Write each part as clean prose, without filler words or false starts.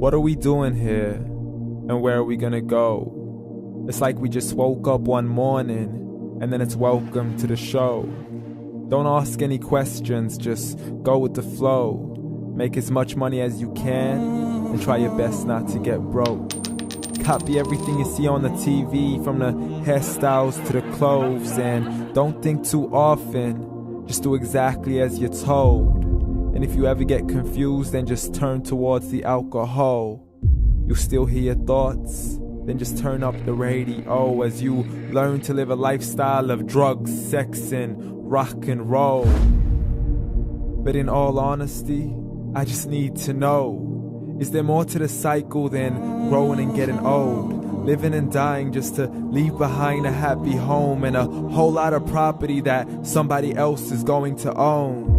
What are we doing here? And where are we gonna go? It's like we just woke up one morning and then it's welcome to the show. Don't ask any questions, just go with the flow. Make as much money as you can and try your best not to get broke. Copy everything you see on the TV, from the hairstyles to the clothes, and don't think too often, just do exactly as you're told. And if you ever get confused, then just turn towards the alcohol. You'll still hear your thoughts, then just turn up the radio as you learn to live a lifestyle of drugs, sex, and rock and roll. But in all honesty, I just need to know, is there more to the cycle than growing and getting old? Living and dying just to leave behind a happy home and a whole lot of property that somebody else is going to own.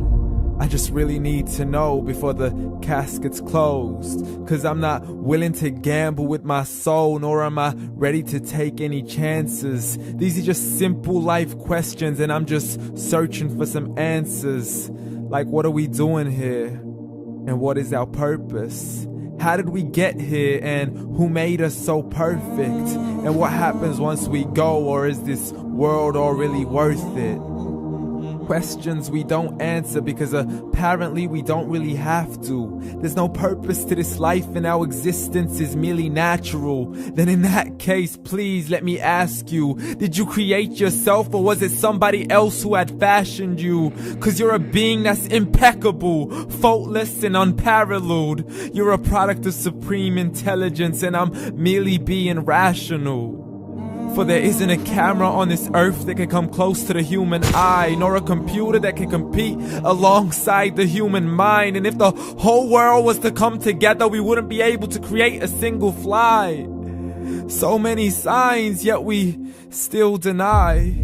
I just really need to know before the casket's closed, 'cause I'm not willing to gamble with my soul, nor am I ready to take any chances. These are just simple life questions and I'm just searching for some answers. Like, what are we doing here? And what is our purpose? How did we get here, and who made us so perfect? And what happens once we go, or is this world all really worth it? Questions we don't answer because apparently we don't really have to. There's no purpose to this life and our existence is merely natural. Then in that case, please let me ask you, did you create yourself, or was it somebody else who had fashioned you? 'Cause you're a being that's impeccable, faultless and unparalleled. You're a product of supreme intelligence and I'm merely being rational. For there isn't a camera on this earth that can come close to the human eye, nor a computer that can compete alongside the human mind. And if the whole world was to come together, we wouldn't be able to create a single fly. So many signs, yet we still deny.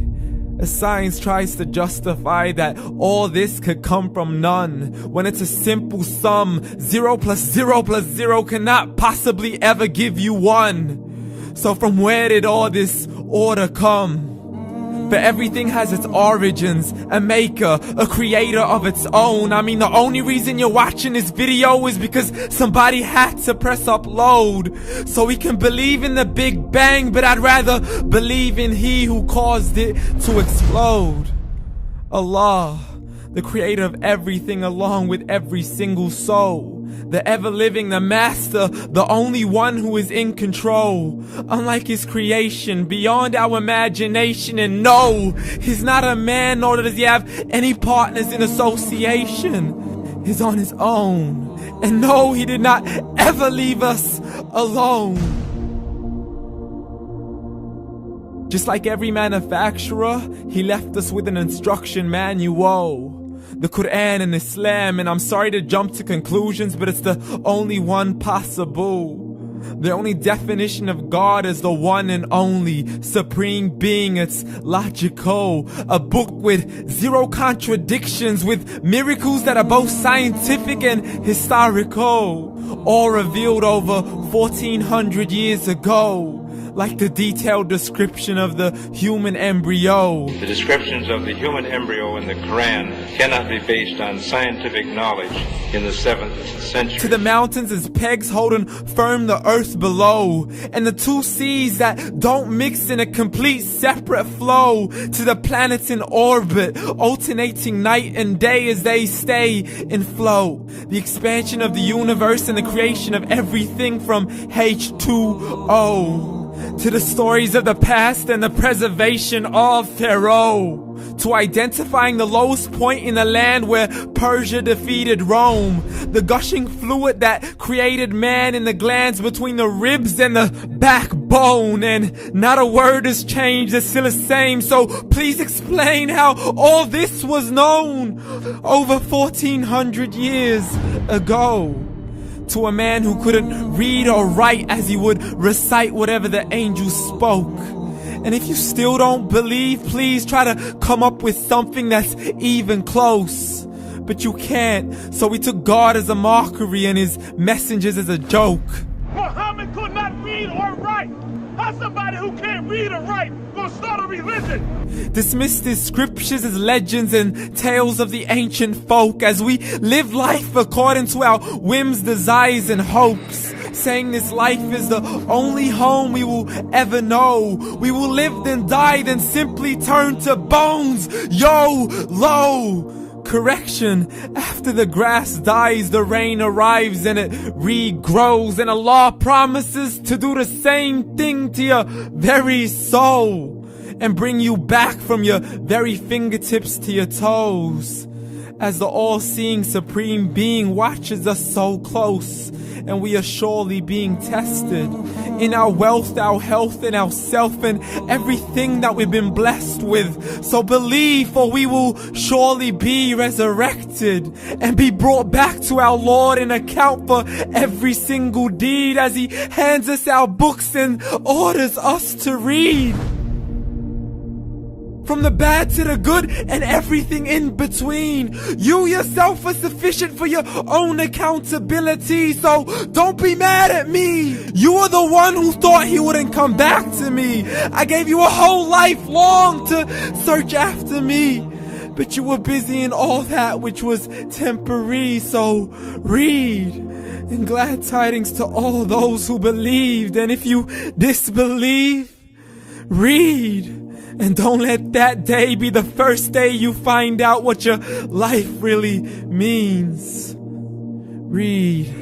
As science tries to justify that all this could come from none, when it's a simple sum. 0 plus 0 plus 0 cannot possibly ever give you 1. So from where did all this order come? For everything has its origins, a maker, a creator of its own. I mean, the only reason you're watching this video is because somebody had to press upload. So we can believe in the Big Bang, but I'd rather believe in He who caused it to explode. Allah, the creator of everything along with every single soul. The ever-living, the master, the only one who is in control. Unlike his creation, beyond our imagination. And no, he's not a man, nor does he have any partners in association. He's on his own. And no, he did not ever leave us alone. Just like every manufacturer, he left us with an instruction manual. The Quran and Islam, and I'm sorry to jump to conclusions, but it's the only one possible. The only definition of God is the one and only supreme being. It's logical. A book with 0 contradictions, with miracles that are both scientific and historical, all revealed over 1400 years ago. Like the detailed description of the human embryo. The descriptions of the human embryo in the Quran cannot be based on scientific knowledge in the 7th century. To the mountains as pegs holding firm the earth below, and the 2 seas that don't mix in a complete separate flow. To the planets in orbit, alternating night and day as they stay in flow. The expansion of the universe and the creation of everything from H2O. To the stories of the past and the preservation of Pharaoh. To identifying the lowest point in the land where Persia defeated Rome. The gushing fluid that created man in the glands between the ribs and the backbone. And not a word has changed, it's still the same. So please explain how all this was known over 1400 years ago. To a man who couldn't read or write, as he would recite whatever the angels spoke. And if you still don't believe, please try to come up with something that's even close. But you can't, so we took God as a mockery and his messengers as a joke. Muhammad could not read or write. How's somebody who can't read or write gonna start a religion? Dismissed his scriptures as legends and tales of the ancient folk, as we live life according to our whims, desires, and hopes. saying this life is the only home we will ever know. We will live then die, then simply turn to bones. YOLO! Correction, after the grass dies, the rain arrives and it regrows, and Allah promises to do the same thing to your very soul and bring you back from your very fingertips to your toes, as the all-seeing supreme being watches us so close, and we are surely being tested in our wealth, our health, and our self, and everything that we've been blessed with. So believe, for we will surely be resurrected and be brought back to our Lord and account for every single deed, as He hands us our books and orders us to read. From the bad to the good and everything in between. You yourself are sufficient for your own accountability, so don't be mad at me. You are the one who thought He wouldn't come back to me. I gave you a whole life long to search after me, but you were busy in all that which was temporary. So read, and glad tidings to all those who believed. And if you disbelieve, read. And don't let that day be the first day you find out what your life really means. Read.